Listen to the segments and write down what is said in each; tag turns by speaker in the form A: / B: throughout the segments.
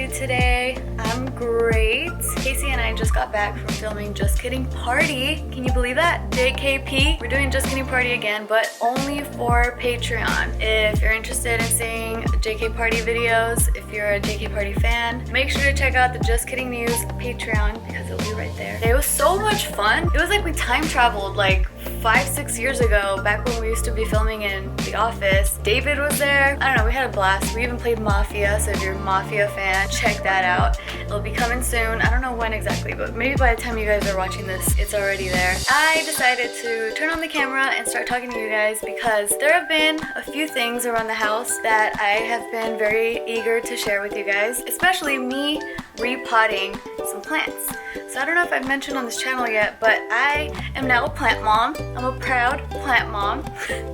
A: you today? I'm great. Casey and I just got back from filming Just Kidding Party. Can you believe that? JKP. We're doing Just Kidding Party again, but only for Patreon. If you're interested in seeing JK Party videos, if you're a JK Party fan, make sure to check out the Just Kidding News Patreon because it'll be right there. It was so much fun. It was like we time traveled like 5-6 years ago, back when we used to be filming in the office. David was there. I don't know, we had a blast. We even played Mafia, so if you're a Mafia fan, check that out. It'll be coming soon. I don't know when exactly, but maybe by the time you guys are watching this, it's already there. I decided to turn on the camera and start talking to you guys because there have been a few things around the house that I have been very eager to share with you guys, especially me repotting some plants. So I don't know if I've mentioned on this channel yet, but I am now a plant mom. I'm a proud plant mom,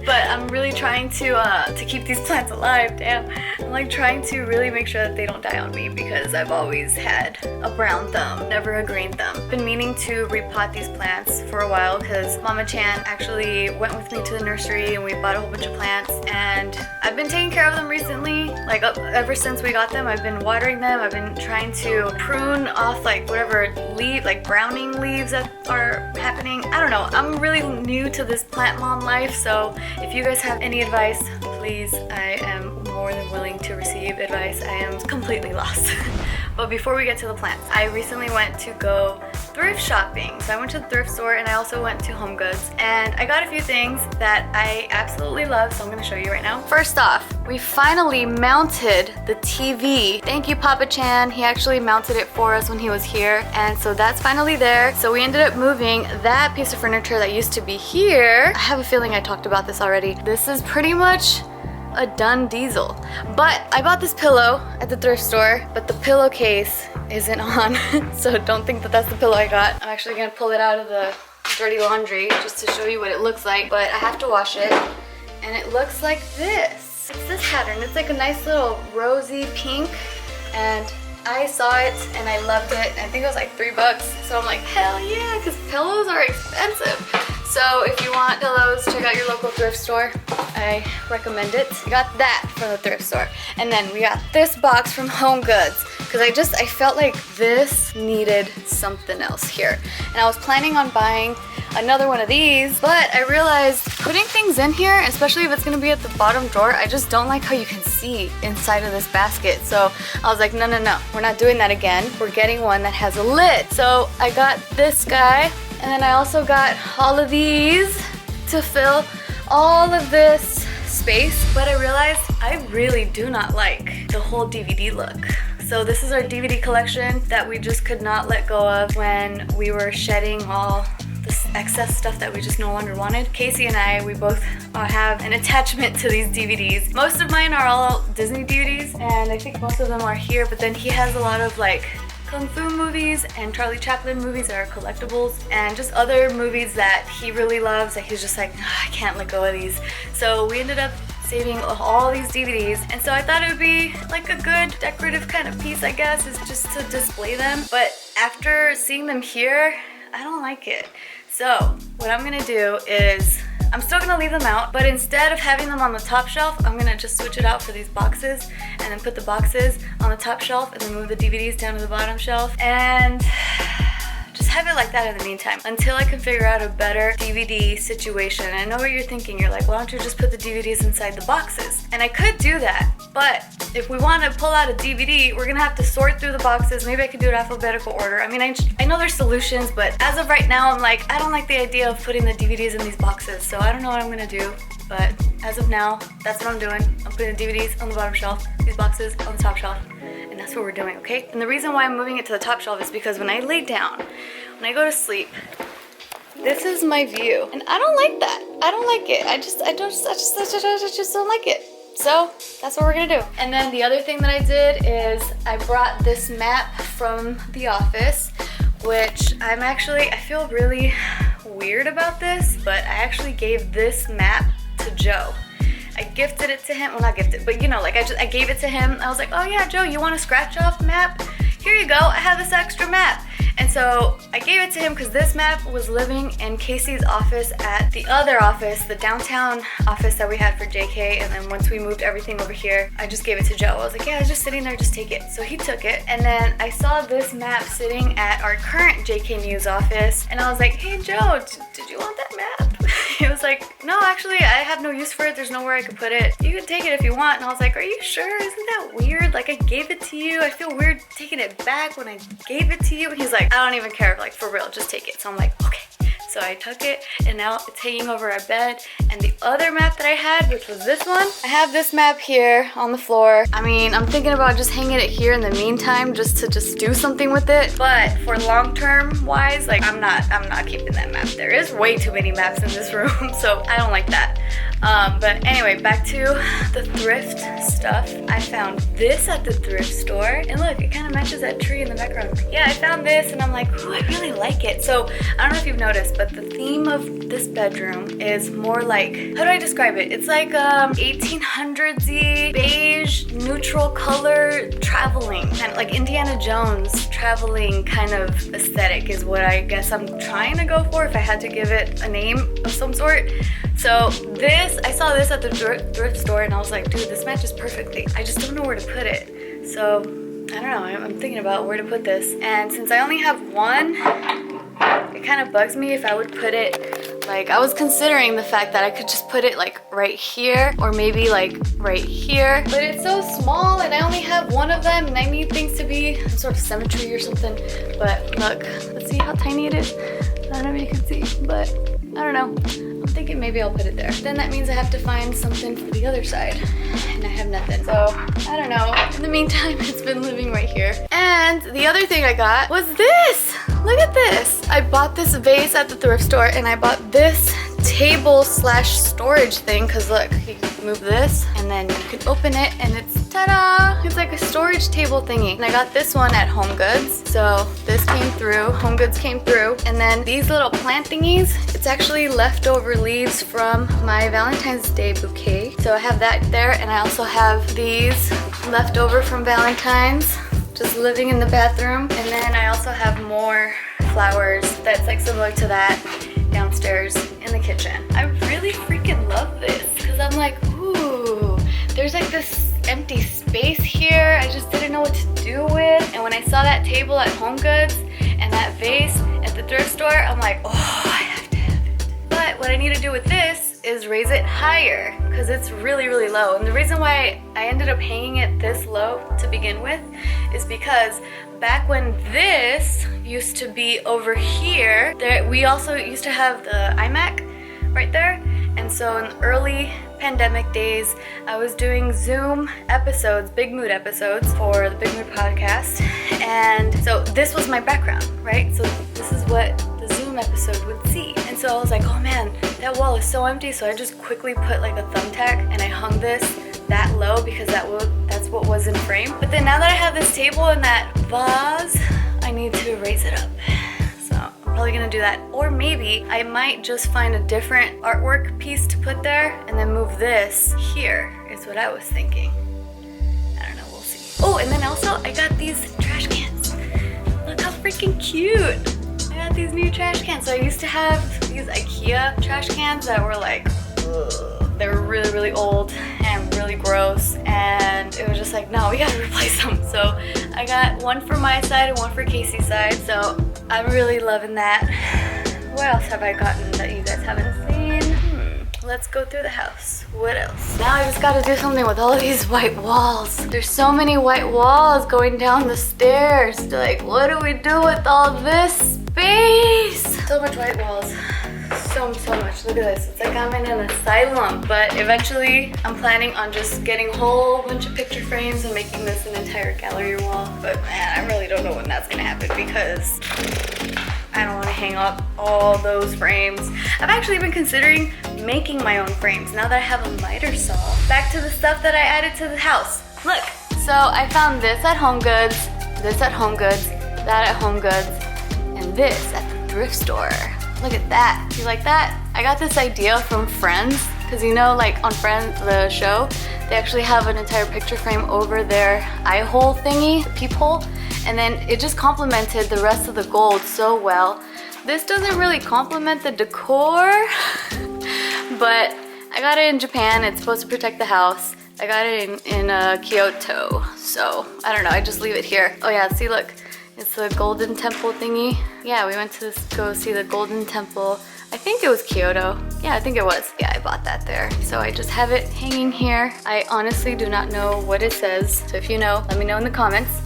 A: but I'm really trying to keep these plants alive. Damn, I'm like trying to really make sure that they don't die on me because I've always had a brown thumb, never a green thumb. Been meaning to repot these plants for a while because Mama Chan actually went with me to the nursery and we bought a whole bunch of plants, and I've been taking care of them recently. Like ever since we got them, I've been watering them. I've been trying to prune off like whatever like browning leaves that are happening. I don't know. I'm really new to this plant mom life, so if you guys have any advice, please, I am more than willing to receive advice. I am completely lost. But before we get to the plants, I recently went to go thrift shopping. So I went to the thrift store and I also went to Home Goods, and I got a few things that I absolutely love, so I'm gonna show you right now. First off, we finally mounted the TV. Thank you, Papa Chan. He actually mounted it for us when he was here, and so that's finally there. So we ended up moving that piece of furniture that used to be here. I have a feeling I talked about this already. This is pretty much a done diesel. But I bought this pillow at the thrift store, but the pillowcase isn't on. So don't think that that's the pillow I got. I'm actually gonna pull it out of the dirty laundry just to show you what it looks like, but I have to wash it, and it looks like this. It's this pattern. It's like a nice little rosy pink, and I saw it and I loved it. I think it was like $3, so I'm like, hell yeah, because pillows are expensive. So if you want pillows, check out your local thrift store. I recommend it. We got that from the thrift store. And then we got this box from Home Goods because I felt like this needed something else here. And I was planning on buying another one of these, but I realized putting things in here, especially if it's gonna be at the bottom drawer, I just don't like how you can see inside of this basket. So I was like, no, we're not doing that again. We're getting one that has a lid. So I got this guy, and then I also got all of these to fill all of this space. But I realized I really do not like the whole DVD look. So this is our DVD collection that we just could not let go of when we were shedding all this excess stuff that we just no longer wanted. Casey and I, we both have an attachment to these DVDs. Most of mine are all Disney DVDs, and I think most of them are here, but then he has a lot of like Kung Fu movies and Charlie Chaplin movies that are collectibles, and just other movies that he really loves that he's just like, I can't let go of these. So we ended up saving all these DVDs, and so I thought it would be like a good decorative kind of piece, I guess, is just to display them. But after seeing them here, I don't like it. So what I'm gonna do is I'm still gonna leave them out, but instead of having them on the top shelf, I'm gonna just switch it out for these boxes and then put the boxes on the top shelf and then move the DVDs down to the bottom shelf and just have it like that in the meantime until I can figure out a better DVD situation. I know what you're thinking. You're like, why don't you just put the DVDs inside the boxes? And I could do that, but if we want to pull out a DVD, we're gonna have to sort through the boxes. Maybe I could do it alphabetical order. I mean, I know there's solutions, but as of right now, I'm like, I don't like the idea of putting the DVDs in these boxes, so I don't know what I'm gonna do. But as of now, that's what I'm doing. I'm putting the DVDs on the bottom shelf, these boxes on the top shelf, and that's what we're doing, okay? And the reason why I'm moving it to the top shelf is because when I lay down, when I go to sleep, this is my view, and I don't like that. I don't like it. I just don't like it. So that's what we're gonna do. And then the other thing that I did is I brought this map from the office, which I feel really weird about this, but I actually gave this map to Joe. I gifted it to him. Well, not gifted, but you know, like I gave it to him. I was like, oh yeah, Joe, you want a scratch off map? Here you go, I have this extra map. And so I gave it to him because this map was living in Casey's office at the other office, the downtown office that we had for JK. And then once we moved everything over here, I just gave it to Joe. I was like, yeah, it's just sitting there, just take it. So he took it. And then I saw this map sitting at our current JK News office. And I was like, hey Joe, did you want that map? He was like, no, actually, I have no use for it. There's nowhere I could put it. You can take it if you want. And I was like, are you sure? Isn't that weird? Like, I gave it to you. I feel weird taking it back when I gave it to you. And he's like, I don't even care. Like, for real, just take it. So I'm like, okay. So I took it, and now it's hanging over our bed. And the other map that I had, which was this one, I have this map here on the floor. I mean, I'm thinking about just hanging it here in the meantime, just to do something with it. But for long-term wise, like, I'm not keeping that map. There is way too many maps in this room, so I don't like that. But anyway, back to the thrift stuff. I found this at the thrift store, and look, it kind of matches that tree in the background. Yeah, I found this, and I'm like, ooh, I really like it. So I don't know if you've noticed, but the theme of this bedroom is more like, how do I describe it? It's like 1800s-y, beige, neutral color traveling, kind of like Indiana Jones traveling kind of aesthetic is what I guess I'm trying to go for if I had to give it a name of some sort. So this, I saw this at the thrift store, and I was like, dude, this matches perfectly. I just don't know where to put it. So I don't know, I'm thinking about where to put this. And since I only have one, it kind of bugs me if I would put it, like, I was considering the fact that I could just put it like right here, or maybe like right here, but it's so small and I only have one of them, and I need things to be some sort of symmetry or something. But look, let's see how tiny it is. I don't know if you can see, but I don't know. I'm thinking maybe I'll put it there. Then that means I have to find something for the other side, and I have nothing. So I don't know. In the meantime, it's been living right here. And the other thing I got was this. Look at this. I bought this vase at the thrift store, and I bought this table slash storage thing, because look, you can move this and then you can open it, and it's ta-da! It's like a storage table thingy. And I got this one at Home Goods. So this came through, Home Goods came through. And then these little plant thingies, it's actually leftover leaves from my Valentine's Day bouquet. So I have that there, and I also have these left over from Valentine's, just living in the bathroom. And then I also have more flowers that's like similar to that downstairs in the kitchen. I really freaking love this, because I'm like, ooh, there's like this empty space here I just didn't know what to do with. And when I saw that table at Home Goods and that vase at the thrift store, I'm like, oh, I have to have it. But what I need to do with this is raise it higher, because it's really, really low. And the reason why I ended up hanging it this low to begin with is because back when this used to be over here, we also used to have the iMac right there. And so in the early pandemic days, I was doing Zoom episodes, Big Mood episodes for the Big Mood podcast. And so this was my background, right? So this is what the Zoom episode would see. And so I was like, oh man, that wall is so empty. So I just quickly put like a thumbtack and I hung this that low, because that's what was in frame. But then now that I have this table and that vase, I need to raise it up. So I'm probably gonna do that. Or maybe I might just find a different artwork piece to put there and then move this here, is what I was thinking. I don't know, we'll see. Oh, and then also I got these trash cans. Look how freaking cute. I got these new trash cans. So I used to have these Ikea trash cans that were like, ugh. They were really, really old and really gross, and it was just like, no, we gotta replace them. So I got one for my side and one for Casey's side, so I'm really loving that. What else have I gotten that you guys haven't seen? Let's go through the house. What else? Now I just gotta do something with all of these white walls. There's so many white walls going down the stairs. Like, what do we do with all this space? So much white walls. So much. Look at this. It's like I'm in an asylum. But eventually, I'm planning on just getting a whole bunch of picture frames and making this an entire gallery wall. But man, I really don't know when that's gonna happen, because I don't want to hang up all those frames. I've actually been considering making my own frames now that I have a miter saw. Back to the stuff that I added to the house. Look. So I found this at Home Goods, this at Home Goods, that at Home Goods, and this at the thrift store. Look at that. You like that? I got this idea from friends, because you know, like on Friends, the show, they actually have an entire picture frame over their eye hole thingy, the peephole, and then it just complemented the rest of the gold so well. This doesn't really complement the decor, but I got it in Japan. It's supposed to protect the house. I got it in Kyoto, so I don't know, I just leave it here. Oh yeah, see, look, it's the golden temple thingy. Yeah, we went to go see the golden temple. I think it was Kyoto. Yeah, I think it was. Yeah, I bought that there. So I just have it hanging here. I honestly do not know what it says, so if you know, let me know in the comments.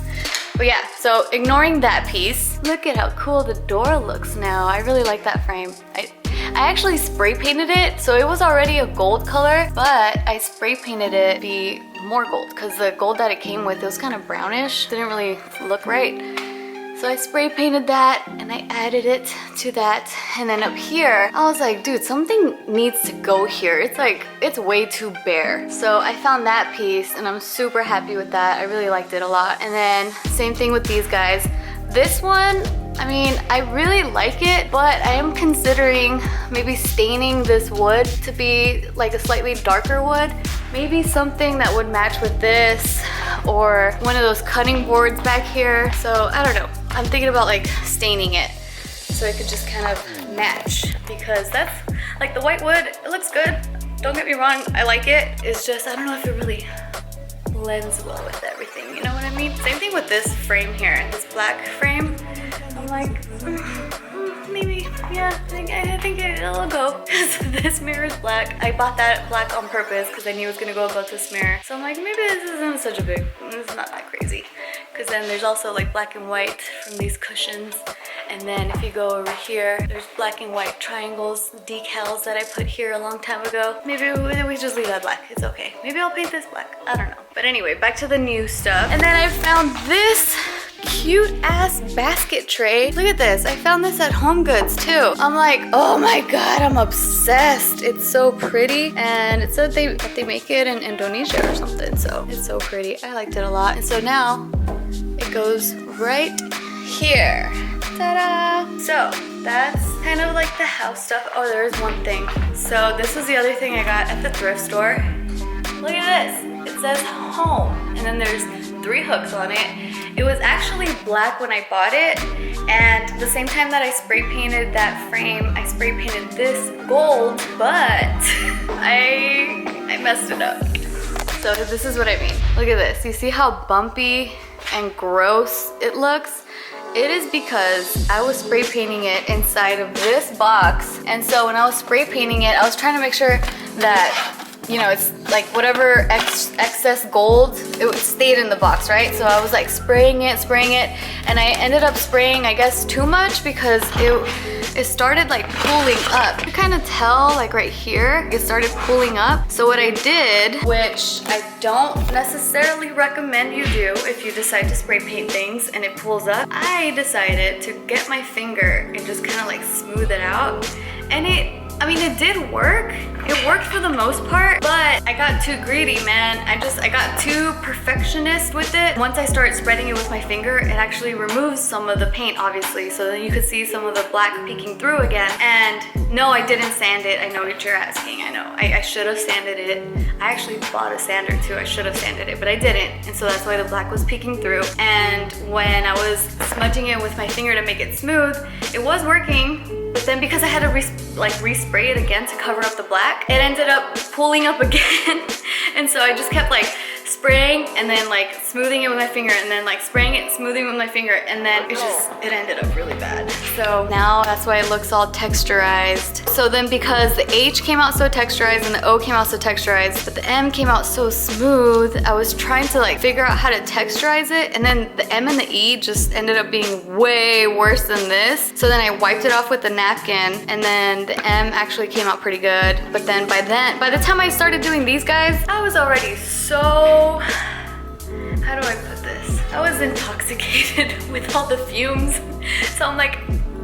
A: But yeah, so ignoring that piece, look at how cool the door looks now. I really like that frame. I actually spray painted it, so it was already a gold color, but I spray painted it to be more gold because the gold that it came with, it was kind of brownish. Didn't really look right. So I spray painted that and I added it to that. And then up here, I was like, dude, something needs to go here. It's like, it's way too bare. So I found that piece and I'm super happy with that. I really liked it a lot. And then same thing with these guys. This one, I mean, I really like it, but I am considering maybe staining this wood to be like a slightly darker wood. Maybe something that would match with this or one of those cutting boards back here. So I don't know. I'm thinking about like staining it so it could just kind of match, because that's like the white wood, it looks good. Don't get me wrong, I like it. It's just, I don't know if it really blends well with everything, you know what I mean? Same thing with this frame here, this black frame. I'm like, maybe, yeah, I think it'll go. This mirror is black. I bought that black on purpose because I knew it was gonna go above this mirror. So I'm like, maybe this isn't such a big, it's not that crazy. Because then there's also like black and white from these cushions. And then if you go over here, there's black and white triangles, decals that I put here a long time ago. Maybe we just leave that black, it's okay. Maybe I'll paint this black, I don't know. But anyway, back to the new stuff. And then I found this cute ass basket tray. Look at this, I found this at Home Goods too. I'm like, oh my god, I'm obsessed. It's so pretty. And it said that they make it in Indonesia or something, so it's so pretty. I liked it a lot. And so now it goes right here. Ta-da! So that's kind of like the house stuff. Oh, there's one thing. So this was the other thing I got at the thrift store. Look at this. It says home, and then there's 3 hooks on it. It was actually black when I bought it, and the same time that I spray painted that frame, I spray painted this gold, but I messed it up. So this is what I mean. Look at this. You see how bumpy and gross it looks? It is because I was spray painting it inside of this box. And so when I was spray painting it, I was trying to make sure that, you know, it's like whatever excess gold, it stayed in the box, right? So I was like spraying it, and I ended up spraying, I guess, too much because it started like pooling up. You kind of tell like right here, it started pooling up. So what I did, which I don't necessarily recommend you do if you decide to spray paint things and it pools up, I decided to get my finger and just kind of like smooth it out. And I mean, it did work. It worked for the most part, but I got too greedy, man. I got too perfectionist with it. Once I start spreading it with my finger, it actually removes some of the paint, obviously, so then you could see some of the black peeking through again. And no, I didn't sand it. I know what you're asking. I know. I should have sanded it. I actually bought a sander too. I should have sanded it, but I didn't. And so that's why the black was peeking through. And when I was smudging it with my finger to make it smooth, it was working. But then because I had to respray it again to cover up the black, it ended up pulling up again. And so I just kept like spraying and then like smoothing it with my finger and then like spraying it, smoothing with my finger, and then it ended up really bad. So now that's why it looks all texturized. So then because the H came out so texturized and the O came out so texturized, but the M came out so smooth, I was trying to like figure out how to texturize it, and then the M and the E just ended up being way worse than this. So then I wiped it off with the napkin, and then the M actually came out pretty good. But then by the time I started doing these guys, I was already so, how do I put this? I was intoxicated with all the fumes. So I'm like,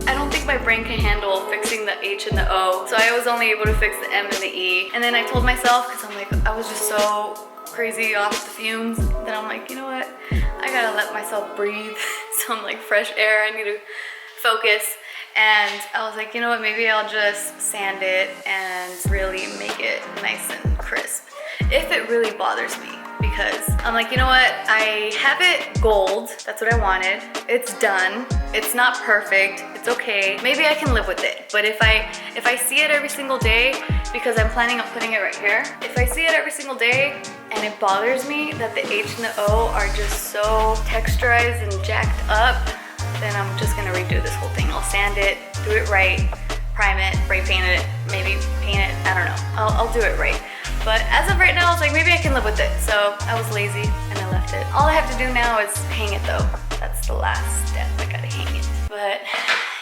A: I don't think my brain can handle fixing the H and the O. So I was only able to fix the M and the E. And then I told myself, because I'm like, I was just so crazy off the fumes, that I'm like, you know what? I gotta let myself breathe. Some like fresh air, I need to focus. And I was like, you know what, maybe I'll just sand it and really make it nice and crisp. If it really bothers me, because I'm like, you know what, I have it gold, that's what I wanted. It's done, it's not perfect, it's okay. Maybe I can live with it. But if I see it every single day, because I'm planning on putting it right here, if I see it every single day and it bothers me that the H and the O are just so texturized and jacked up, then I'm just gonna redo this whole thing. I'll sand it, do it right, prime it, spray paint it, maybe paint it, I don't know. I'll do it right. But as of right now, I was like, maybe I can live with it. So I was lazy and I left it. All I have to do now is hang it though. That's the last step, I gotta hang it. But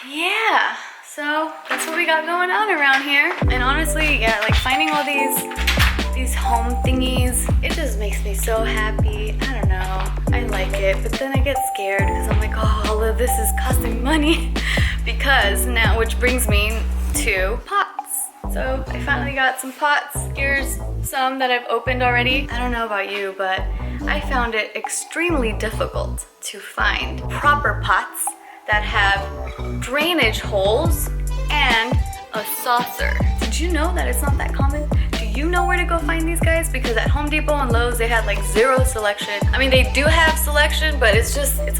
A: yeah, so that's what we got going on around here. And honestly, yeah, like finding all these home thingies, it just makes me so happy. I don't know, I like it, but then I get scared because I'm like, oh, all of this is costing money. Because now, which brings me to pots. So I finally got some pots. Here's some that I've opened already. I don't know about you, but I found it extremely difficult to find proper pots that have drainage holes and a saucer. Did you know that it's not that common? Do you know where to go find these guys? Because at Home Depot and Lowe's, they had like zero selection. I mean, they do have selection, but it's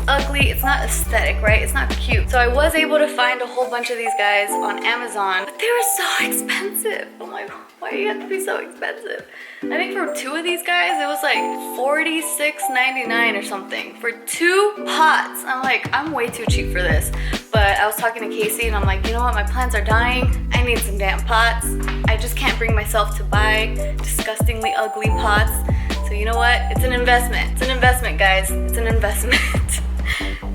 A: ugly. It's not aesthetic, right? It's not cute. So I was able to find a whole bunch of these guys on Amazon, but they were so expensive. I'm like, why do you have to be so expensive? I think for two of these guys, it was like $46.99 or something for 2 pots. I'm like, I'm way too cheap for this. But I was talking to Casey and I'm like, you know what? My plants are dying. I need some damn pots. I just can't bring myself to buy disgustingly ugly pots. So you know what? It's an investment. It's an investment, guys. It's an investment.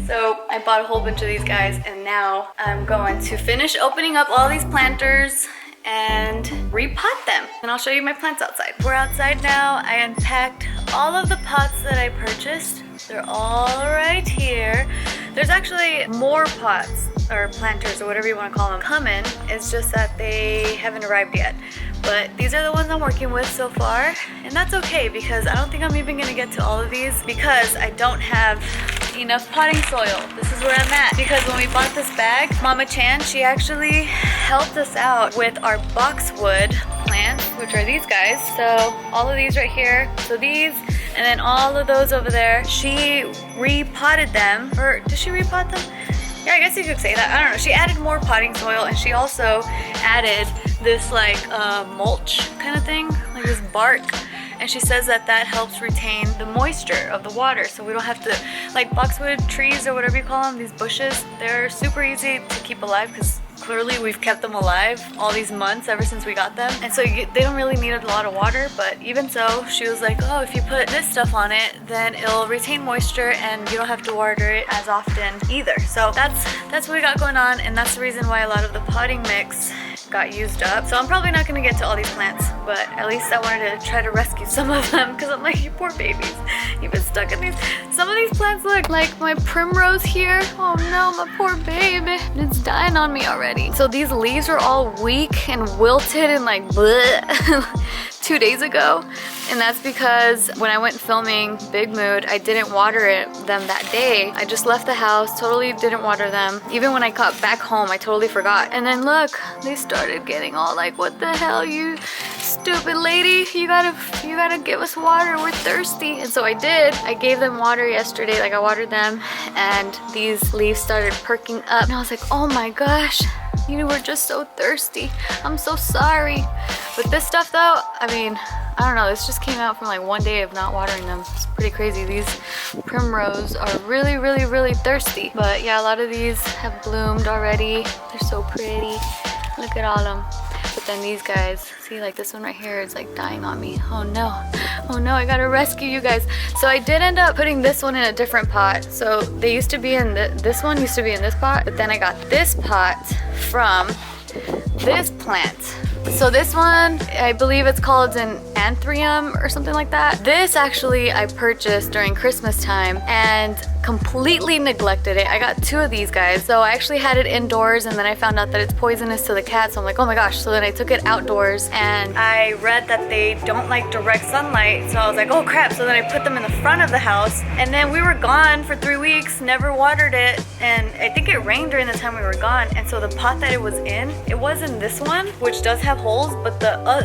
A: So I bought a whole bunch of these guys and now I'm going to finish opening up all these planters and repot them. And I'll show you my plants outside. We're outside now. I unpacked all of the pots that I purchased. They're all right here. There's actually more pots or planters or whatever you want to call them coming. It's just that they haven't arrived yet. But these are the ones I'm working with so far. And that's okay because I don't think I'm even gonna get to all of these because I don't have enough potting soil. This is where I'm at. Because when we bought this bag, Mama Chan, she actually helped us out with our boxwood plants, which are these guys. So all of these right here. So these, and then all of those over there. She repotted them, or did she repot them? Yeah, I guess you could say that. I don't know. She added more potting soil and she also added this like mulch kind of thing, like this bark. And she says that that helps retain the moisture of the water so we don't have to, like boxwood trees or whatever you call them, these bushes, they're super easy to keep alive because clearly we've kept them alive all these months ever since we got them. And so they don't really need a lot of water, but even so, she was like, oh, if you put this stuff on it, then it'll retain moisture and you don't have to water it as often either. So that's what we got going on, and that's the reason why a lot of the potting mix got used up. So I'm probably not gonna get to all these plants, but at least I wanted to try to rescue some of them because I'm like, you poor babies, you've been stuck in these. Some of these plants look like my primrose here. Oh no, my poor baby, it's dying on me already. So these leaves are all weak and wilted and like bleh 2 days ago. And that's because when I went filming Big Mood, I didn't water them that day. I just left the house, totally didn't water them. Even when I got back home, I totally forgot. And then look, they started getting all like, what the hell, you stupid lady? You gotta give us water, we're thirsty. And so I did. I gave them water yesterday, like I watered them, and these leaves started perking up. And I was like, oh my gosh, you were just so thirsty. I'm so sorry. But this stuff though, I mean, I don't know, this just came out from like 1 day of not watering them. It's pretty crazy. These primrose are really, really, really thirsty. But yeah, a lot of these have bloomed already. They're so pretty. Look at all of them. But then these guys, see, like this one right here is like dying on me. Oh no, I gotta rescue you guys. So I did end up putting this one in a different pot. So they used to be in this one used to be in this pot, but then I got this pot from this plant. So this one, I believe it's called an Anthurium or something like that. This actually I purchased during Christmas time and completely neglected it. I got 2 of these guys. So I actually had it indoors and then I found out that it's poisonous to the cats. So I'm like, oh my gosh. So then I took it outdoors and I read that they don't like direct sunlight. So I was like, oh crap. So then I put them in the front of the house and then we were gone for 3 weeks, never watered it. And I think it rained during the time we were gone. And so the pot that it was in, it wasn't this one, which does have holes, but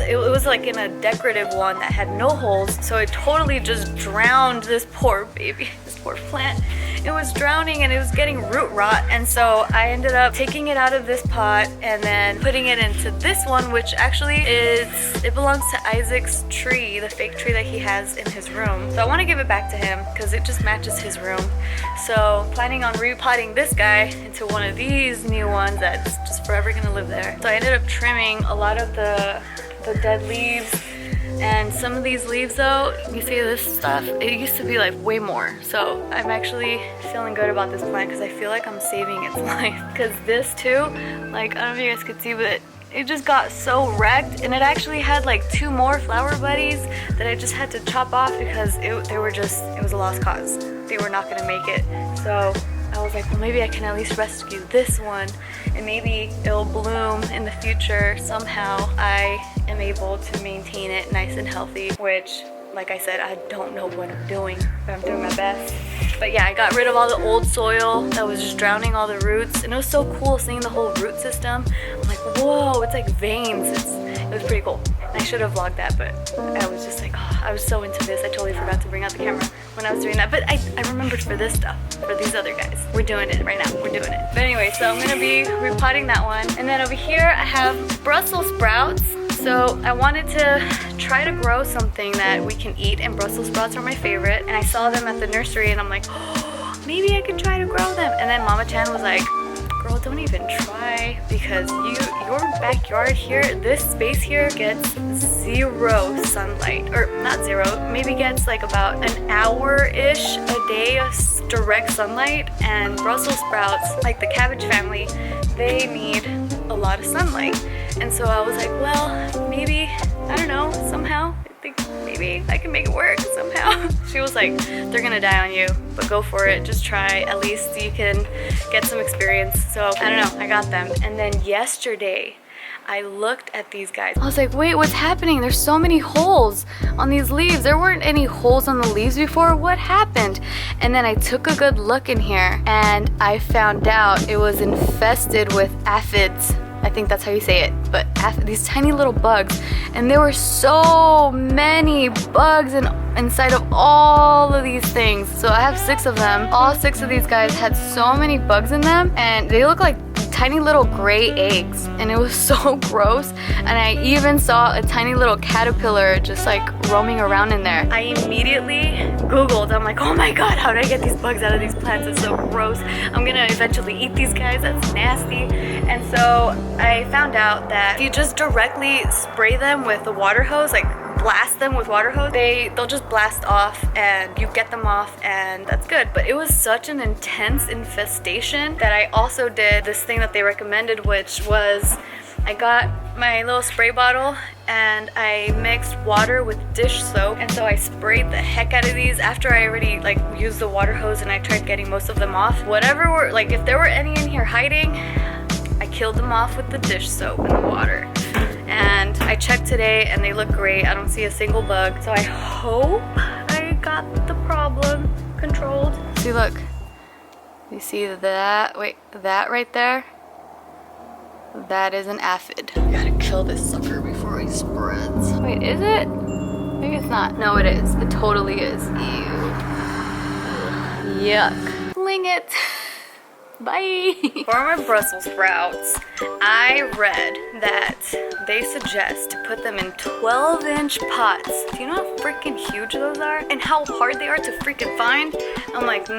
A: it was like in a decorative one that had no holes. So it totally just drowned this poor baby, this poor plant. It was drowning and it was getting root rot. And so I ended up taking it out of this pot and then putting it into this one, which actually it belongs to Isaac's tree, the fake tree that he has in his room. So I want to give it back to him because it just matches his room. So planning on repotting this guy into one of these new ones that's just forever gonna live there. So I ended up trimming a lot of the dead leaves. And some of these leaves though, you see this stuff, it used to be like way more. So I'm actually feeling good about this plant because I feel like I'm saving its life. Because this too, like I don't know if you guys could see, but it just got so wrecked. And it actually had like 2 more flower buddies that I just had to chop off because it was a lost cause. They were not gonna make it. So I was like, well, maybe I can at least rescue this one and maybe it'll bloom in the future. Somehow I am able to maintain it nice and healthy, which, like I said, I don't know what I'm doing, but I'm doing my best. But yeah, I got rid of all the old soil that was just drowning all the roots, and it was so cool seeing the whole root system. I'm like, whoa, it's like veins. It was pretty cool. I should have vlogged that, but I was just like, oh, I was so into this. I totally forgot to bring out the camera when I was doing that. But I remembered for this stuff, for these other guys. We're doing it right now. We're doing it. But anyway, so I'm gonna be repotting that one. And then over here, I have Brussels sprouts. So I wanted to try to grow something that we can eat, and Brussels sprouts are my favorite. And I saw them at the nursery and I'm like, oh, maybe I could try to grow them. And then Mama Chan was like, girl, don't even try, because your backyard here, this space here gets 0 sunlight, or not 0, maybe gets like about an hour-ish a day of direct sunlight. And Brussels sprouts, like the cabbage family, they need a lot of sunlight. And so I was like, well, maybe, I don't know, somehow I think maybe I can make it work somehow. She was like, they're gonna die on you, but go for it, just try, at least you can get some experience. So I don't know, I got them. And then yesterday I looked at these guys. I was like, wait, what's happening? There's so many holes on these leaves. There weren't any holes on the leaves before. What happened? And then I took a good look in here and I found out it was infested with aphids. I think that's how you say it, but these tiny little bugs. And there were so many bugs inside of all of these things. So I have 6 of them. All 6 of these guys had so many bugs in them, and they look like tiny little gray eggs, and it was so gross. And I even saw a tiny little caterpillar just like roaming around in there. I immediately Googled, I'm like, oh my god, how did I get these bugs out of these plants? It's so gross. I'm gonna eventually eat these guys, that's nasty. And so I found out that if you just directly spray them with a water hose, like blast them with water hose, they'll just blast off and you get them off, and that's good. But it was such an intense infestation that I also did this thing that they recommended, which was I got my little spray bottle and I mixed water with dish soap, and so I sprayed the heck out of these after I already like used the water hose, and I tried getting most of them off. Whatever were, like if there were any in here hiding, I killed them off with the dish soap and the water. And I checked today and they look great. I don't see a single bug. So I hope I got the problem controlled. See, look. You see that? Wait, that right there? That is an aphid. I gotta kill this sucker before he spreads. Wait, is it? Maybe it's not. No, it is. It totally is. Ew. Yuck. Fling it. Bye. For my Brussels sprouts, I read that they suggest to put them in 12-inch pots. Do you know how freaking huge those are? And how hard they are to freaking find? I'm like, no.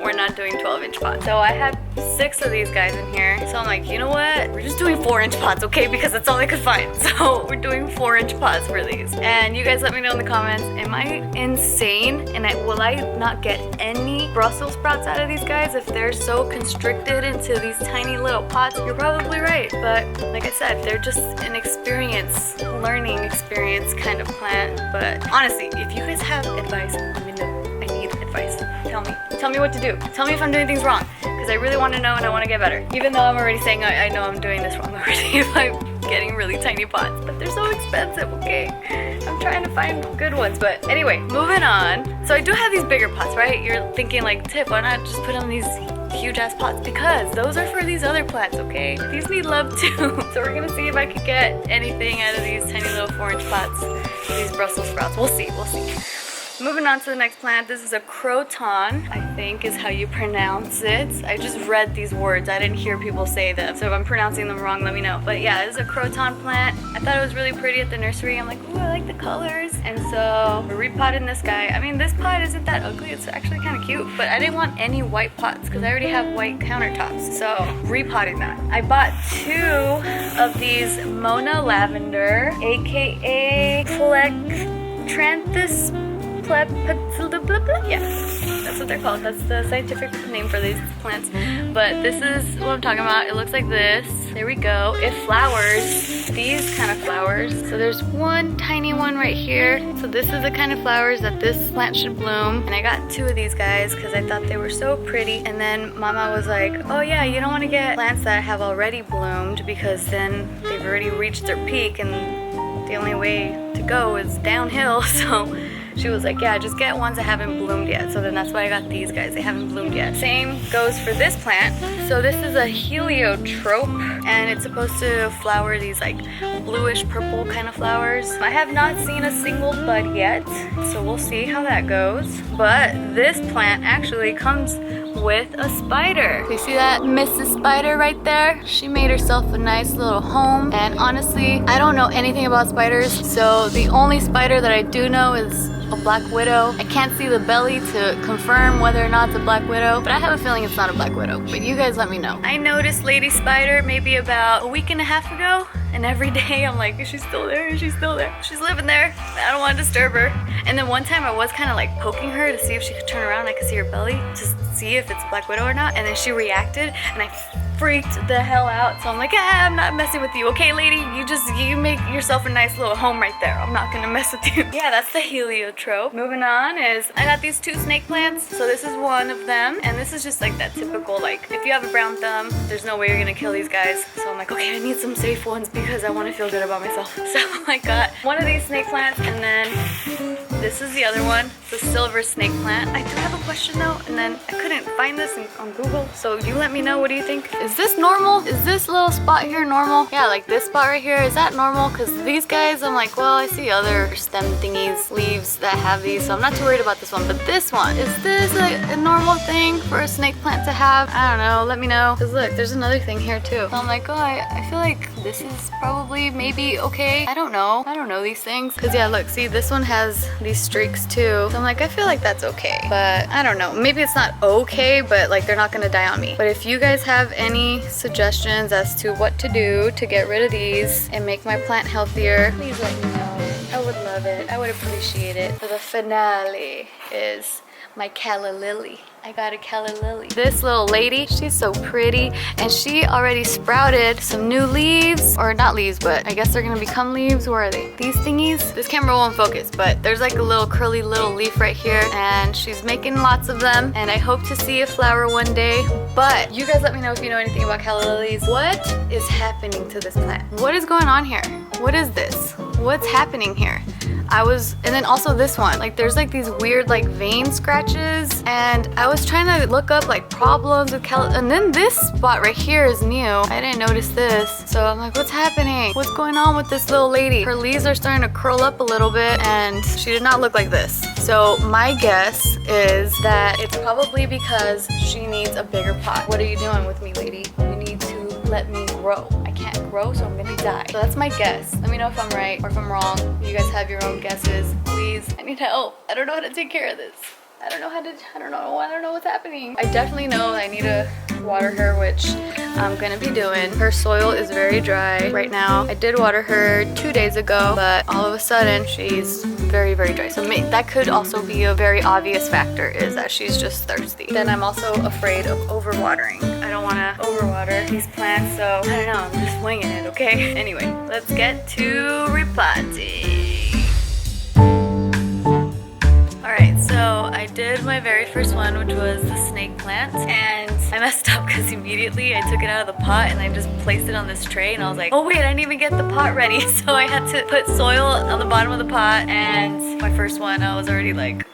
A: We're not doing 12-inch pots. So I have 6 of these guys in here. So I'm like, you know what? We're just doing 4-inch pots, okay? Because that's all I could find. So we're doing 4-inch pots for these. And you guys let me know in the comments, am I insane? And will I not get any Brussels sprouts out of these? these guys, if they're so constricted into these tiny little pots, you're probably right. But like I said, they're just an experience, learning experience kind of plant. But honestly, if you guys have advice, let me know. I need advice. Tell me what to do. Tell me if I'm doing things wrong, because I really want to know and I want to get better. Even though I'm already saying I know I'm doing this wrong already if I'm getting really tiny pots, but they're so expensive, okay? I'm trying to find good ones, but anyway, moving on. So I do have these bigger pots, right? You're thinking like, Tiff, why not just put them in these huge ass pots? Because those are for these other plants, okay? These need love too. So we're gonna see if I could get anything out of these tiny little 4-inch pots, these Brussels sprouts. We'll see. Moving on to the next plant. This is a croton, I think is how you pronounce it. I just read these words. I didn't hear people say them. So if I'm pronouncing them wrong, let me know. But yeah, this is a croton plant. I thought it was really pretty at the nursery. I'm like, ooh, I like the colors. And so we're repotting this guy. I mean, this pot isn't that ugly. It's actually kind of cute. But I didn't want any white pots because I already have white countertops. So repotting that. I bought 2 of these Mona Lavender, aka Plectranthus. Yeah, that's what they're called. That's the scientific name for these plants. But this is what I'm talking about. It looks like this. There we go. It flowers. These kind of flowers. So there's one tiny one right here. So this is the kind of flowers that this plant should bloom. And I got 2 of these guys because I thought they were so pretty. And then Mama was like, oh yeah, you don't want to get plants that have already bloomed because then they've already reached their peak and the only way to go is downhill. So she was like, yeah, just get ones that haven't bloomed yet. So then that's why I got these guys. They haven't bloomed yet. Same goes for this plant. So this is a Heliotrope, and it's supposed to flower these like bluish purple kind of flowers. I have not seen a single bud yet, so we'll see how that goes. But this plant actually comes with a spider. You see that Mrs. Spider right there? She made herself a nice little home. And honestly, I don't know anything about spiders, so the only spider that I do know is a black widow. I can't see the belly to confirm whether or not it's a black widow, but I have a feeling it's not a black widow. But you guys let me know. I noticed Lady Spider maybe about a week and a half ago, and every day I'm like, is she still there? Is she still there? She's living there. I don't want to disturb her. And then one time I was kind of like poking her to see if she could turn around. I could see her belly to see if it's a black widow or not. And then she reacted, and I freaked the hell out. So I'm like, I'm not messing with you, okay, lady? You make yourself a nice little home right there. I'm not gonna mess with you. Yeah, that's the Heliotrope. Moving on is, I got these 2 snake plants. So this is one of them, and this is just like that typical, like, if you have a brown thumb, there's no way you're gonna kill these guys. So I'm like, okay, I need some safe ones because I want to feel good about myself. So I got one of these snake plants, and then this is the other one, the silver snake plant. I do have a question though, and then I couldn't find this on Google. So you let me know, what do you think? Is this normal? Is this little spot here normal? Yeah, like this spot right here, is that normal? Because these guys, I'm like, well, I see other stem thingies, leaves that have these, so I'm not too worried about this one. But this one, is this a normal thing for a snake plant to have? I don't know, let me know. Because look, there's another thing here too. So I'm like, oh, I feel like this is probably maybe okay. I don't know these things. Because yeah, look, see, this one has these streaks too. So I'm like, I feel like that's okay. But I don't know, maybe it's not okay, but like they're not gonna die on me. But if you guys have any suggestions as to what to do to get rid of these and make my plant healthier, please let me know. I would love it. I would appreciate it. So the finale is my Calla Lily. I got a Calla Lily. This little lady, she's so pretty, and she already sprouted some new leaves, or not leaves, but I guess they're gonna become leaves. Where are they? These thingies? This camera won't focus, but there's like a little curly little leaf right here, and she's making lots of them, and I hope to see a flower one day. But you guys let me know if you know anything about Calla Lilies. What is happening to this plant? What is going on here? What is this? What's happening here? And then also this one, like there's like these weird like vein scratches, and I was trying to look up like problems with and then this spot right here is new. I didn't notice this, so I'm like, what's happening? What's going on with this little lady? Her leaves are starting to curl up a little bit, and she did not look like this. So my guess is that it's probably because she needs a bigger pot. What are you doing with me, lady? You need to let me grow. I can't grow, so I'm gonna die. So that's my guess. Let me know if I'm right or if I'm wrong. You guys have your own guesses, please. I need help. I don't know how to take care of this. I don't know what's happening. I definitely know I need to water her, which I'm gonna be doing. Her soil is very dry right now. I did water her 2 days ago, but all of a sudden she's very, very dry. So that could also be a very obvious factor, is that she's just thirsty. Then I'm also afraid of overwatering. I don't want to overwater these plants, so I don't know, I'm just winging it, okay? Anyway, let's get to repotting. Alright, so I did my very first one, which was the snake plant, and I messed up because immediately I took it out of the pot and I just placed it on this tray, and I was like, oh wait, I didn't even get the pot ready. So I had to put soil on the bottom of the pot, and my first one, I was already like,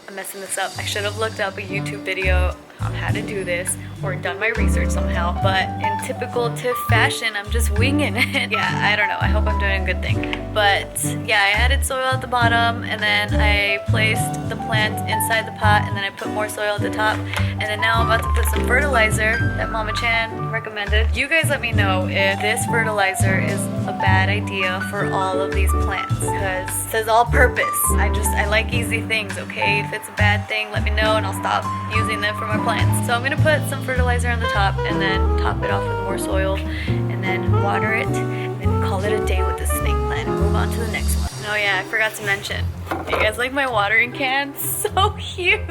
A: I'm messing this up. I should have looked up a YouTube video on how to do this or done my research somehow, but in typical Tiff fashion, I'm just winging it. Yeah, I don't know. I hope I'm doing a good thing. But yeah, I added soil at the bottom, and then I placed the plant inside the pot, and then I put more soil at the top, and then now I'm about to put some fertilizer that Mama Chan recommended. You guys let me know if this fertilizer is a bad idea for all of these plants, because it says all purpose. I like easy things, okay? If it's a bad thing, let me know and I'll stop using them for my plants. So I'm gonna put some fertilizer on the top and then top it off with more soil and then water it and then call it a day with the snake plant and move on to the next one. Oh yeah, I forgot to mention, you guys like my watering can? So huge.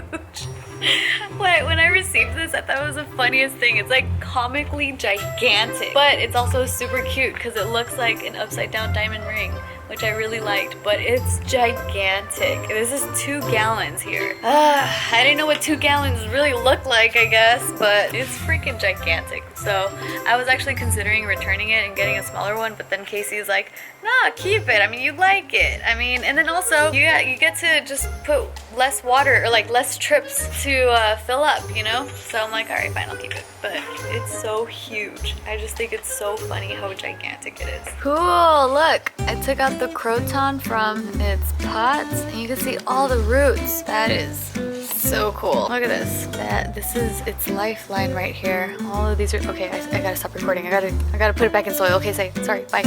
A: When I received this, I thought it was the funniest thing. It's like comically gigantic, but it's also super cute because it looks like an upside down diamond ring, which I really liked, but it's gigantic. This is 2 gallons here. I didn't know what 2 gallons really looked like, I guess, but it's freaking gigantic. So I was actually considering returning it and getting a smaller one, but then Casey's like, nah, keep it. I mean, you like it. I mean, and then also you get to just put less water, or like less trips to fill up, you know? So I'm like, all right, fine, I'll keep it. But it's so huge. I just think it's so funny how gigantic it is. Cool, look, I took out the croton from its pots, and you can see all the roots. That is so cool. Look at this. This is its lifeline right here. All of these are okay. I gotta stop recording. I gotta put it back in soil. Okay, sorry. Bye.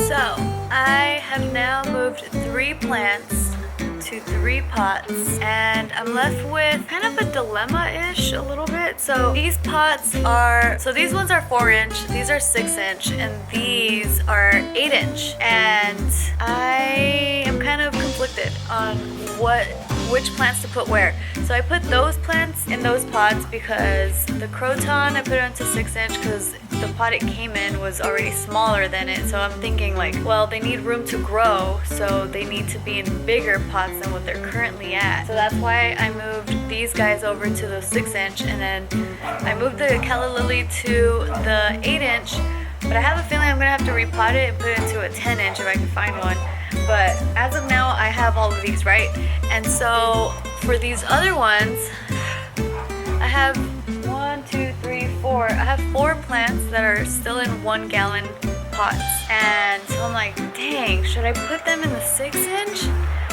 A: So I have now moved 3 plants to 3 pots, and I'm left with kind of a dilemma-ish a little bit. So these pots are, so these ones are 4-inch, these are 6-inch, and these are 8-inch. And I am kind of conflicted on which plants to put where. So I put those plants in those pots because the croton I put it onto 6-inch because the pot it came in was already smaller than it. So I'm thinking like, well, they need room to grow, so they need to be in bigger pots than what they're currently at. So that's why I moved these guys over to the 6-inch, and then I moved the Calla Lily to the 8-inch. But I have a feeling I'm gonna have to repot it and put it into a 10-inch if I can find one. But as of now, I have all of these, right? And so for these other ones, I have 1, 2, 3, 4. I have 4 plants that are still in 1 gallon pots. And so I'm like, dang, should I put them in the 6-inch?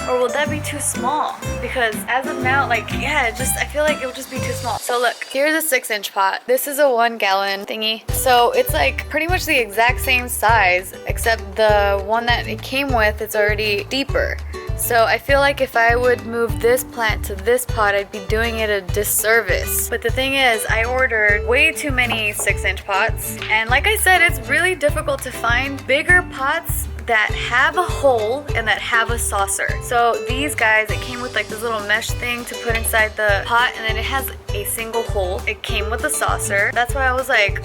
A: Or will that be too small? Because as of now, like, yeah, I feel like it would just be too small. So look, here's a 6-inch pot. This is a 1 gallon thingy. So it's like pretty much the exact same size, except the one that it came with, it's already deeper. So I feel like if I would move this plant to this pot, I'd be doing it a disservice. But the thing is, I ordered way too many 6-inch pots. And like I said, it's really difficult to find bigger pots that have a hole and that have a saucer. So these guys, it came with like this little mesh thing to put inside the pot, and then it has a single hole. It came with a saucer. That's why I was like,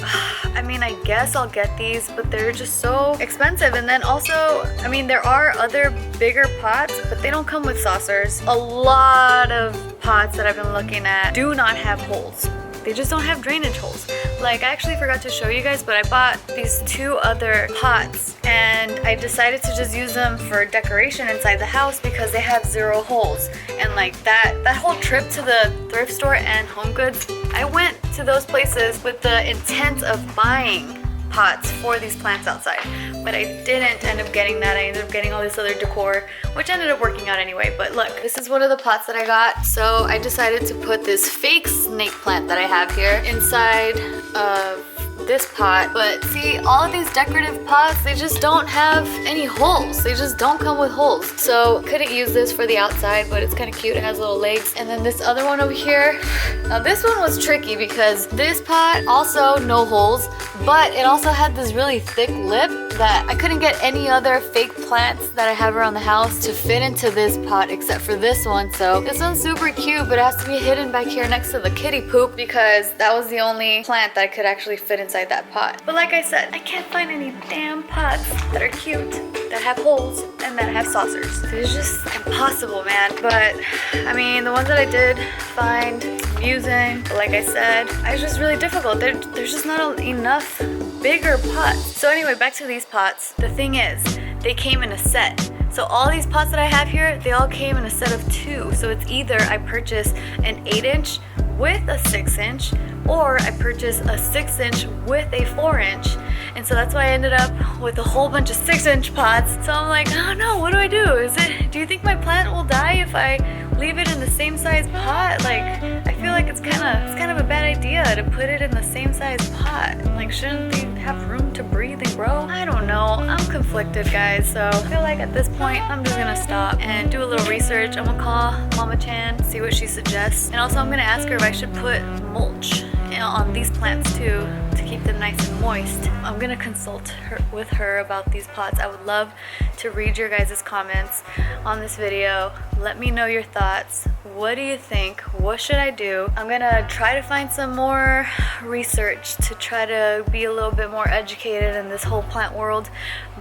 A: I mean, I guess I'll get these, but they're just so expensive. And then also, I mean, there are other bigger pots, but they don't come with saucers. A lot of pots that I've been looking at do not have holes. They just don't have drainage holes. Like, I actually forgot to show you guys, but I bought these 2 other pots, and I decided to just use them for decoration inside the house because they have 0 holes. And like that whole trip to the thrift store and Home Goods, I went to those places with the intent of buying pots for these plants outside, but I didn't end up getting that. I ended up getting all this other decor, which ended up working out anyway. But look, this is one of the pots that I got. So I decided to put this fake snake plant that I have here inside of this pot. But see, all of these decorative pots, they just don't have any holes. They just don't come with holes. So couldn't use this for the outside, but it's kind of cute. It has little legs. And then this other one over here. Now this one was tricky because this pot also no holes, but it also had this really thick lip that I couldn't get any other fake plants that I have around the house to fit into this pot except for this one. So this one's super cute, but it has to be hidden back here next to the kitty poop because that was the only plant that could actually fit inside that pot. But like I said, I can't find any damn pots that are cute, that have holes, and that have saucers. It's just impossible, man. But I mean, the ones that I did find using, but like I said, it's just really difficult. There's just not enough bigger pots. So anyway, back to these pots. The thing is, they came in a set. So all these pots that I have here, they all came in a set of 2. So it's either I purchase an 8-inch with a 6-inch, or I purchase a 6-inch with a 4-inch. And so that's why I ended up with a whole bunch of 6-inch pots. So I'm like, oh no, what do I do? Do you think my plant will die if I leave it in the same size pot? Like, I feel like it's kind of a bad idea to put it in the same size pot. Like, shouldn't they have room to breathe and grow? I don't know. I'm conflicted, guys. So I feel like at this point, I'm just gonna stop and do a little research. I'm gonna call Mama Chan, see what she suggests. And also I'm gonna ask her if I should put mulch on these plants too, to keep them nice and moist. I'm gonna consult with her about these pots. I would love to read your guys' comments on this video. Let me know your thoughts. What do you think? What should I do? I'm gonna try to find some more research to try to be a little bit more educated in this whole plant world.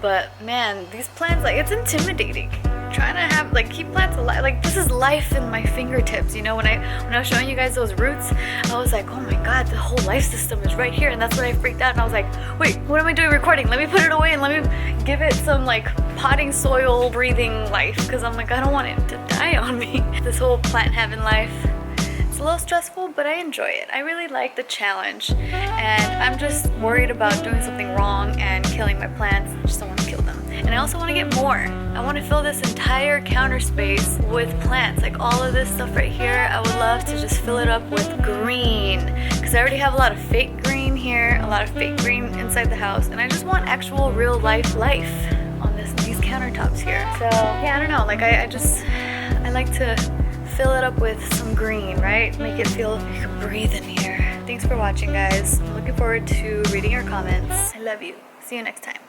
A: But man, these plants, like, it's intimidating. Trying to have, like, keep plants alive. Like, this is life in my fingertips, you know? When I was showing you guys those roots, I was like, oh my god, the whole life system is right here. And that's when I freaked out and I was like, wait, what am I doing recording? Let me put it away and let me give it some, like, potting soil breathing life, because I'm like, I don't want it to die on me. This whole plant having life, it's a little stressful, but I enjoy it. I really like the challenge, and I'm just worried about doing something wrong and killing my plants. I just don't want to kill them. And I also want to get more. I want to fill this entire counter space with plants. Like, all of this stuff right here, I would love to just fill it up with green, because I already have a lot of fake green here, a lot of fake green inside the house, and I just want actual real life on these countertops here. So yeah, I don't know, like I like to fill it up with some green, right? Make it feel like you can breathe in here. Thanks for watching, guys. I'm looking forward to reading your comments. I love you. See you next time.